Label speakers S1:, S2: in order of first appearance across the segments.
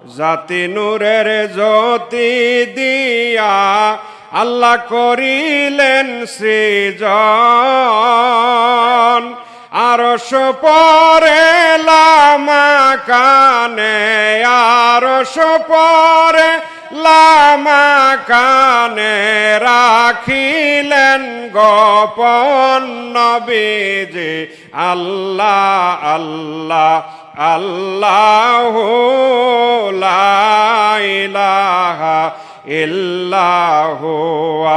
S1: জাতি নূরের জ্যোতি দিয়া আল্লাহ করিলেন সৃজন আরশ পরে লামাকানে আরশ পরে লামাকানে রাখিলেন গোপন নবীজি আল্লাহ আল্লাহ আল্লাহু লা ইলাহা ইল্লাহু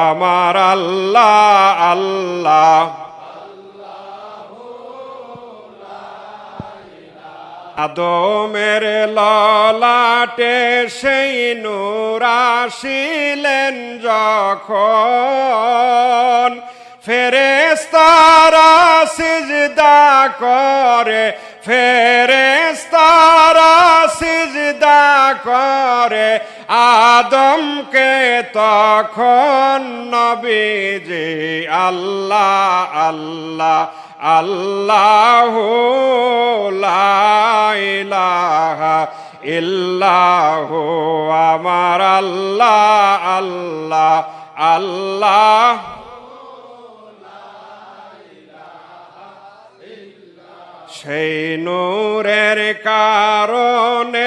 S1: আমার আল্লাহ আল্লাহ আদমের ললাটে সেই নূর আসিলেন যখন ফেরেশতারা সিজদা করে ফেরেশতারা সিজদা করে আদমকে তখন নবীজি আল্লাহ আল্লাহ আল্লাহু লা ইলাহা ইল্লাহু আমার আল্লাহ আল্লাহ আল্লাহ সেই নূরের কারণে